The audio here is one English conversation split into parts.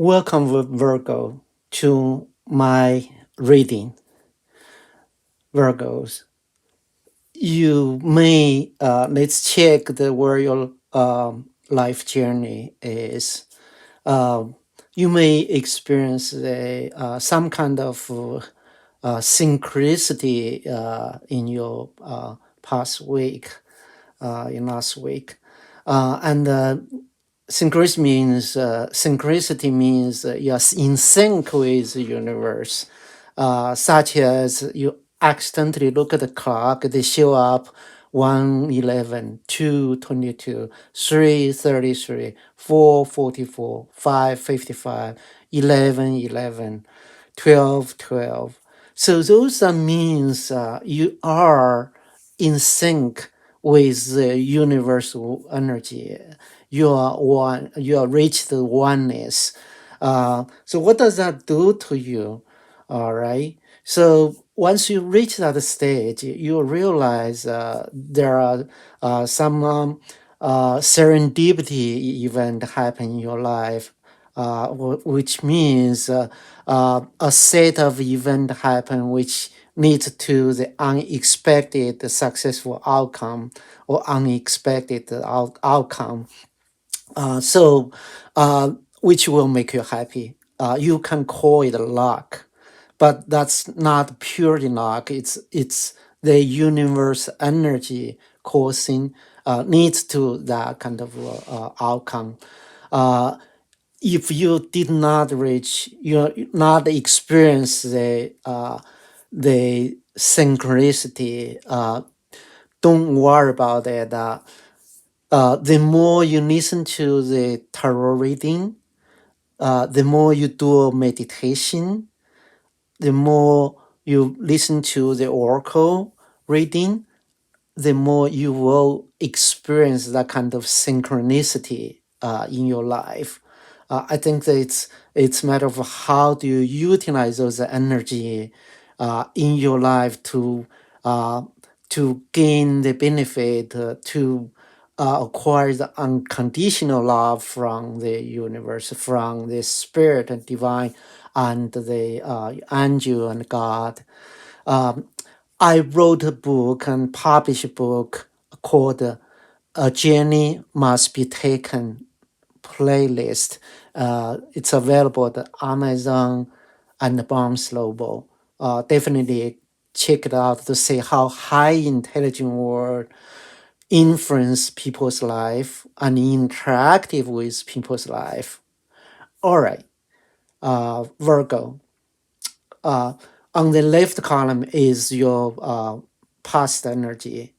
Welcome, Virgo, to my reading. Virgos, you may let's check where your life journey is. Um, you may experience some kind of synchronicity in your past week, in last week, and synchronicity means you're in sync with the universe, such as you accidentally look at the clock, they show up 1:11, 2:22, 3:33, 4:44, 5:55, 11:11, 12:12. So those are means you are in sync with the universal energy. You are one. You are reached the oneness. So what does that do to you? All right. So once you reach that stage, you realize there are some serendipity event happen in your life, which means a set of event happen which leads to the unexpected successful outcome or unexpected outcome. So, which will make you happy. You can call it luck, but that's not purely luck. It's the universe energy causing needs to that kind of outcome. Uh, if you did not reach, you not experience the synchronicity. Don't worry about it. The more you listen to the tarot reading, the more you do meditation, the more you listen to the oracle reading, the more you will experience that kind of synchronicity in your life. I think that it's matter of how do you utilize those energy in your life uh, to gain the benefit, to acquire the unconditional love from the universe, from the spirit and divine, and the angel and God. Um, I wrote a book and published a book called "A Journey Must Be Taken" playlist. It's available at Amazon and Barnes Noble. Definitely check it out to see how high intelligent world influence people's life and interactive with people's life. All right, Virgo. Uh, on the left column is your past energy,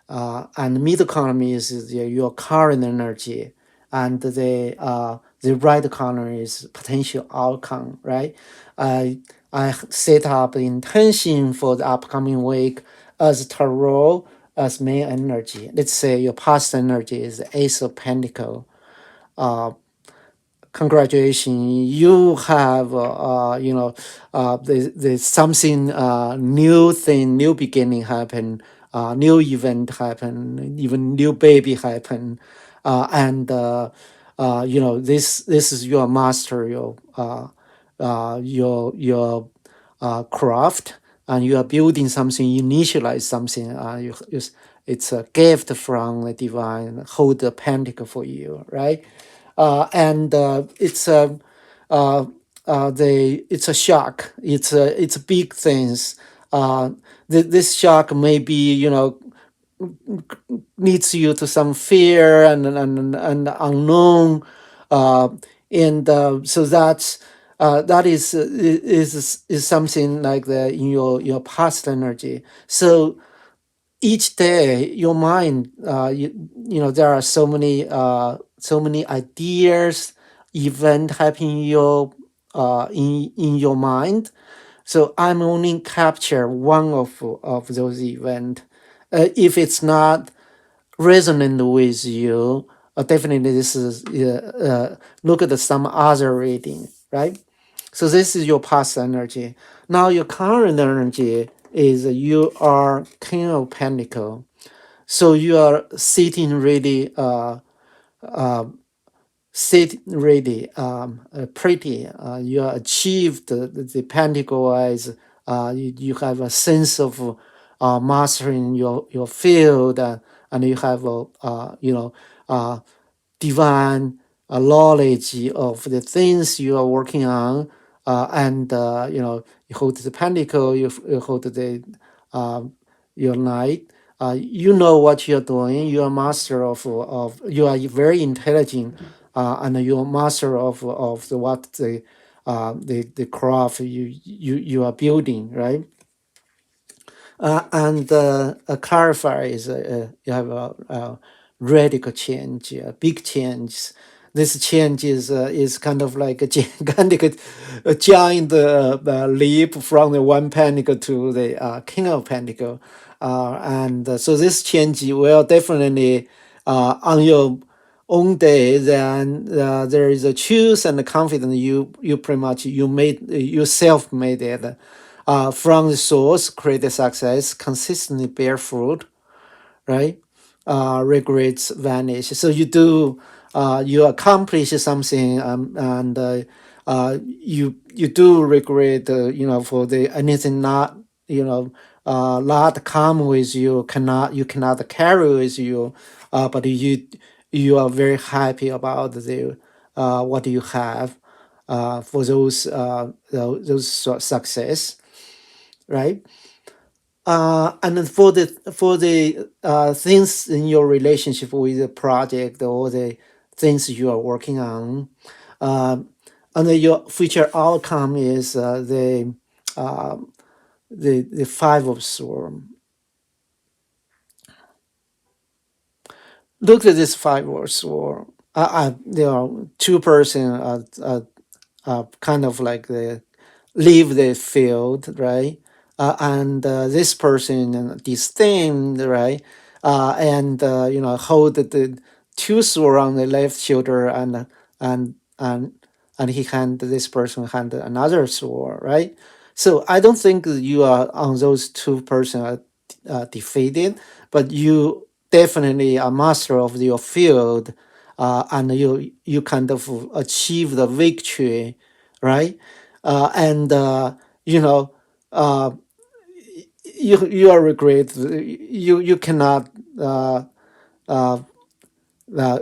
and middle column is your current energy, and the right column is potential outcome. Right? I set up the intention for the upcoming week as tarot as main energy. Let's say your past energy is the Ace of Pentacle. Uh, Congratulations, you have there's something new thing, new beginning happen, new event happen, even new baby happen, and this is your master, your craft, and you are building something, initialize something. It's a gift from the divine, hold the pentacle for you, right? And it's a shock. It's big things. This shock may be leads you to some fear and unknown, uh, and so that is something like the in your past energy. So each day your mind there are so many ideas event happening in your in your mind, so I'm only capture one of those event. If it's not resonant with you, definitely this is look at some other reading, right? So this is your past energy. Now your current energy is you are King of Pentacle. So you are sitting really sit ready, pretty. You achieved the pentacle as you have a sense of mastering your field, and you have a uh, divine knowledge of the things you are working on, and you hold the pentacle, you hold the um, your knight. You know what you're doing. You are master of you are very intelligent, and you're master of the craft you are building, right? And clarify is you have a radical change, a big change. This change is kind of like a gigantic, a giant leap from the one pentacle to the king of pentacle, and so this change will definitely on your own day. Then there is a choose and the confidence you pretty much you made yourself made it from the source, create a success, consistently bear fruit, right? Regrets vanish. So you do, you accomplish something, and you do regret, for the anything not, not come with you, you cannot carry with you, but you are very happy about the what you have, for those success, right? And then for the things in your relationship with the project or the things you are working on, uh, and then your future outcome is uh, the five of swords. Look at this five of swords. There are two person kind of like the leave the field, right? And this person disdained, right? And hold the two sword on the left shoulder, and and and he hand this person hand another sword, right? So I don't think that you are on those two person are defeated, but you definitely are master of your field, and you kind of achieve the victory, right? And you know uh, you are regret, you cannot uh, uh, uh,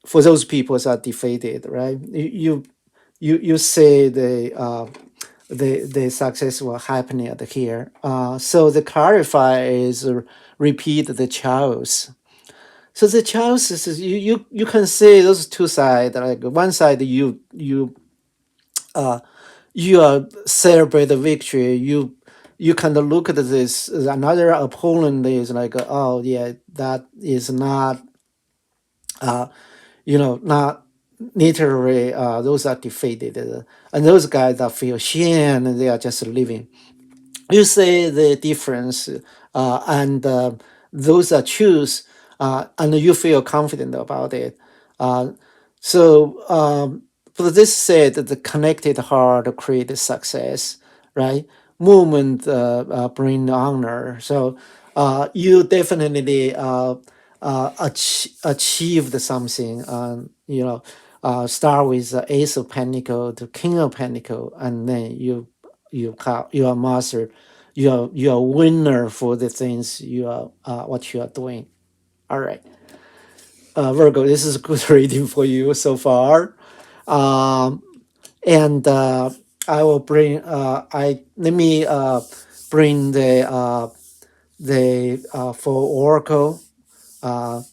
for those people that are defeated, right? You say the success will happen at here. So the clarify is repeat the choice. So the choice is you can say those two sides. Like one side uh, you celebrate the victory. You kind of look at this. Another opponent is like, oh yeah, that is not not literally. Those are defeated, and those guys that feel shame and they are just living. You say the difference, and those are choose, and you feel confident about it. Uh, so, for this said, the connected heart creates success, right? Movement bring honor. So, you definitely achieved something. Start with the Ace of Pentacle to King of Pentacle, and then you are master, you are winner for the things you are what you are doing. All right, Virgo, this is good reading for you so far. Um, and I will bring I let me bring the for Oracle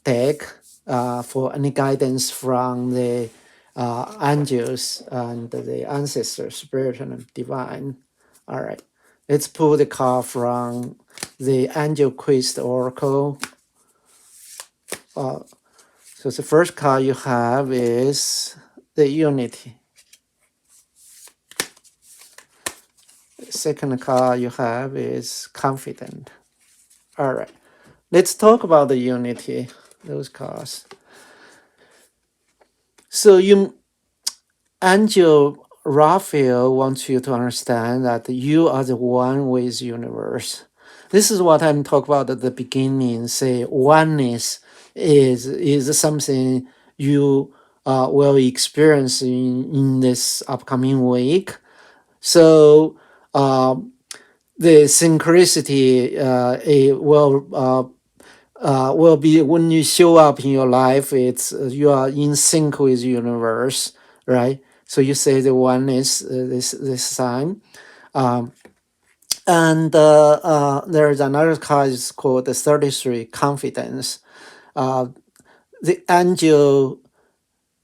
deck for any guidance from the angels and the ancestors, spirit and divine. All right, let's pull the card from the Angel Quest Oracle. Uh, so the first card you have is the Unity. The second card you have is Confident. All right, let's talk about the Unity. Those cards. So Angel Raphael wants you to understand that you are the one with universe. This is what I'm talking about at the beginning. Say oneness is something you will experience in this upcoming week. So the synchronicity it will be when you show up in your life. It's you are in sync with universe, right? So you say the one is this time. Um, and there's another card is called the 33 confidence. Uh, the angel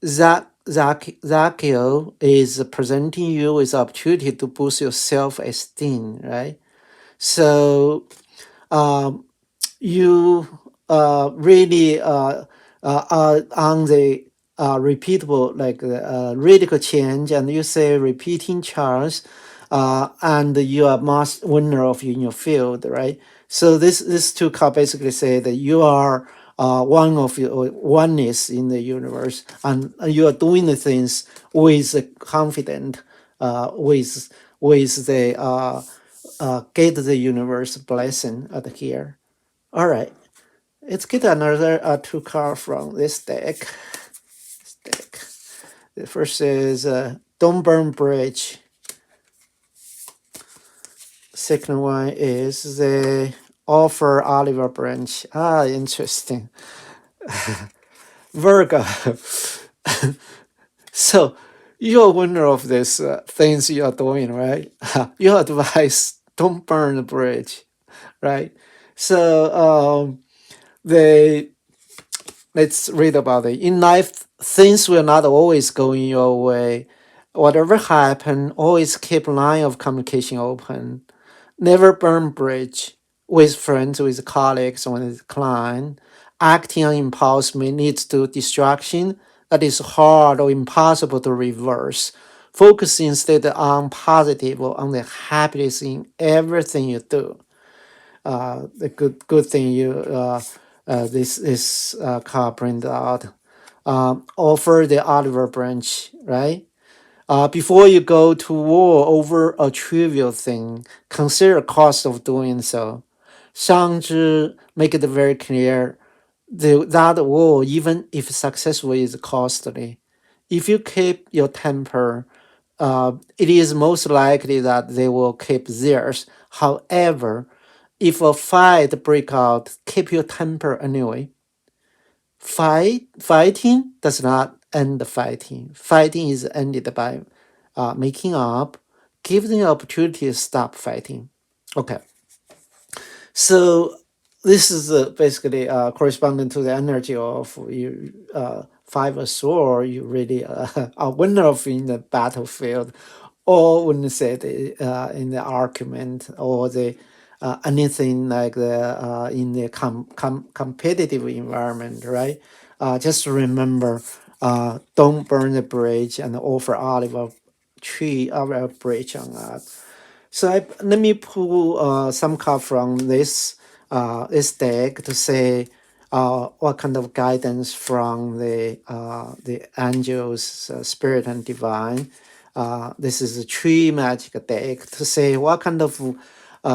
Zakiel is presenting you with opportunity to boost your self-esteem, right? So um, you really are on the repeatable, like radical change, and you say repeating charts, and you are master winner of in your field, right? So this two cards basically say that you are one of your oneness in the universe, and you are doing the things with confident, with the get the universe blessing at here. All right, let's get another two card from this deck. The first is Don't Burn Bridge. Second one is the Offer Oliver Branch. Ah, interesting. Virgo. So you're winner of this things you are doing, right? Your advice: don't burn the bridge, right? So the let's read about it. In life, things will not always go in your way. Whatever happen, always keep line of communication open. Never burn bridge with friends, with colleagues, or with client. Acting on impulse may lead to distraction that is hard or impossible to reverse. Focus instead on positive or on the happiness in everything you do. The good thing you this card print out. Offer the Oliver branch, right? Before you go to war over a trivial thing, consider cost of doing so. Shangzhi make it very clear that war, even if successful, is costly. If you keep your temper, it is most likely that they will keep theirs. However, if a fight break out, keep your temper anyway. Fighting does not end the fighting. Fighting is ended by making up. Give them the opportunity to stop fighting. Okay, so this is basically corresponding to the energy of you. Five of Swords, you really are winner of in the battlefield, or when you say in the argument or the anything like the in the competitive environment, right? Just remember, don't burn the bridge and offer olive tree olive bridge on that. So let me pull some card from this deck to say what kind of guidance from the angels, spirit and divine. This is a tree magic deck to say what kind of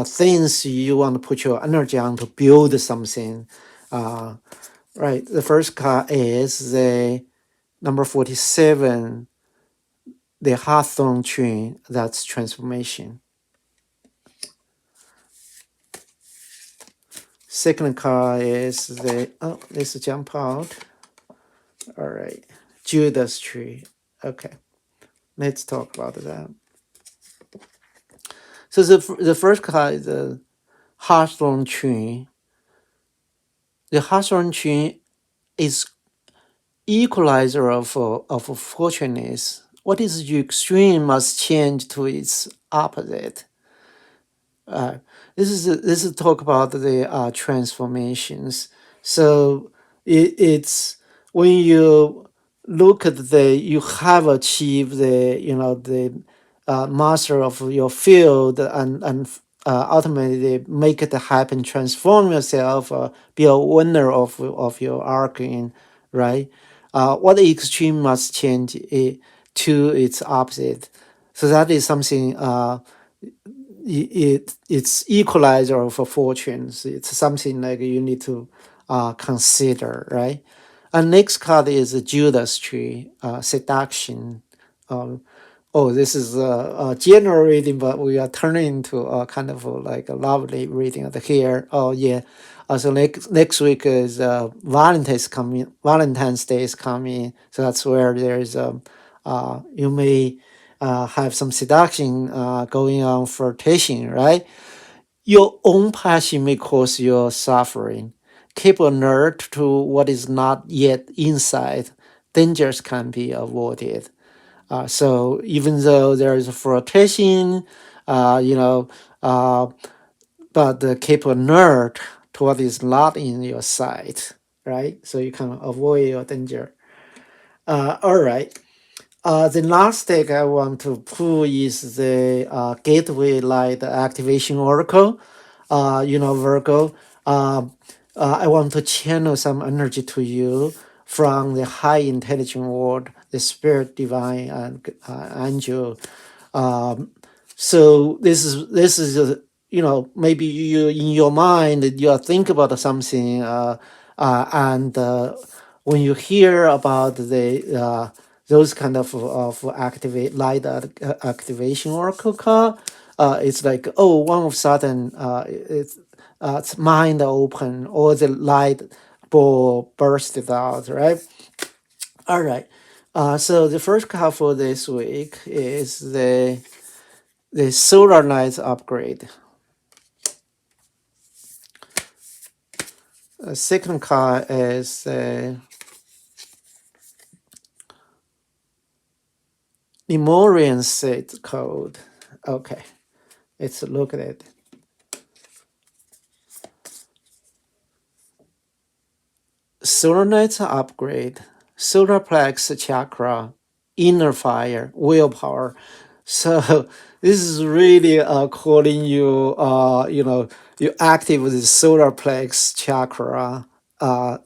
things you want to put your energy on to build something. Uh, right. The first card is the number 47, the Hawthorne tree. That's transformation. Second card is the let's jump out. All right, Judas tree. Okay, let's talk about that. So the first card is the Hawthorne tree. The Hawthorne tree is equalizer of fortunateness. What is the extreme must change to its opposite. Uh, this is talk about the transformations. So it's when you look at the you have achieved the the master of your field and ultimately make it happen, transform yourself, be a winner of your arcane, right? What extreme must change to its opposite. So that is something. It's equalizer for fortunes. It's something like you need to consider, right? And next card is the Judas tree, seduction. Um, oh, this is a general reading, but we are turning into a kind of like a lovely reading of here. Oh yeah. So next week is Valentine's Day is coming. So that's where there's you may have some seduction going on, flirtation, right? Your own passion may cause your suffering. Keep alert to what is not yet inside. Dangers can be avoided. So even though there is a flirtation, you know, uh, but keep alert to what is not in your sight, right? So you can avoid your danger. All right. The last deck I want to pull is the Gateway Light Activation Oracle. Virgo. I want to channel some energy to you from the high intelligent world, the spirit, divine, and angel. Um, so this is maybe you in your mind you are think about something and when you hear about the those kind of activate light activation oracle card, it's like, oh, one of sudden it's mind open or the light bulb bursted out, right? All right. So the first card for this week is the solar light upgrade. The second card is Lemurian seed code. Okay, let's look at it. Solar light upgrade, solar plex chakra, inner fire, willpower. So this is really calling you, you active with the solar plex chakra,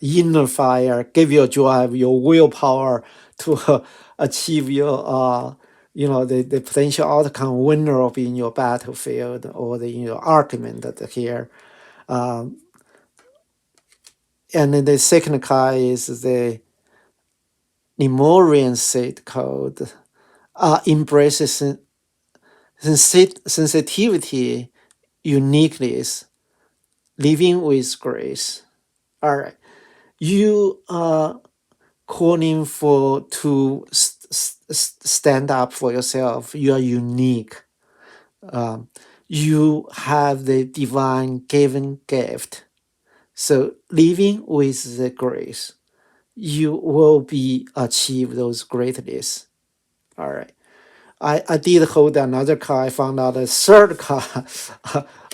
inner fire, give your drive, your willpower to achieve your, the potential outcome winner in your battlefield or in your argument here. Um, and then the second card is the Lemurian seed code, embraces sensitivity, uniqueness, living with grace. All right, you are calling for to stand up for yourself. You are unique. Um, you have the divine given gift. So living with the grace, you will be achieve those greatness. All right. I did hold another card. I found out a third card.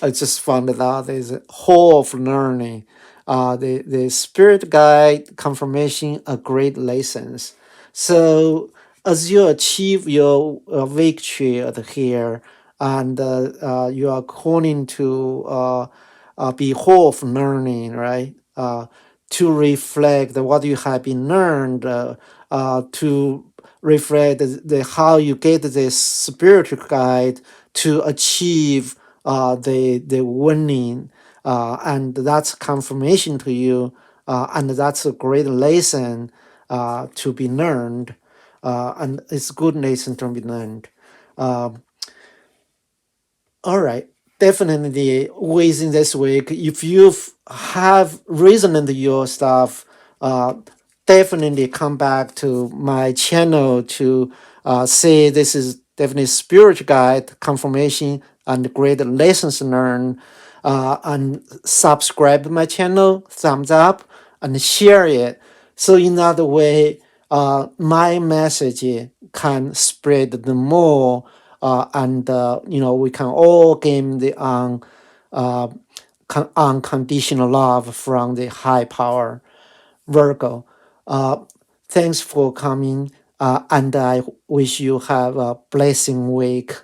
I just found it out is Hall of Learning. The spirit guide confirmation a great lessons. So as you achieve your victory at here, and you are calling to be Hall of Learning, right? To reflect what you have been learned, to reflect the how you get this spiritual guide to achieve the winning, and that's confirmation to you, and that's a great lesson to be learned, and it's good lesson to be learned. Um, all right. Definitely within this week, if you have reasoned your stuff, uh, definitely come back to my channel to say this is definitely spiritual guide, confirmation, and great lessons learned. And subscribe to my channel, thumbs up, and share it. So in that way, my message can spread the more, and we can all gain the uh, unconditional love from the high power Virgo. Uh, Thanks for coming, and I wish you have a blessing week.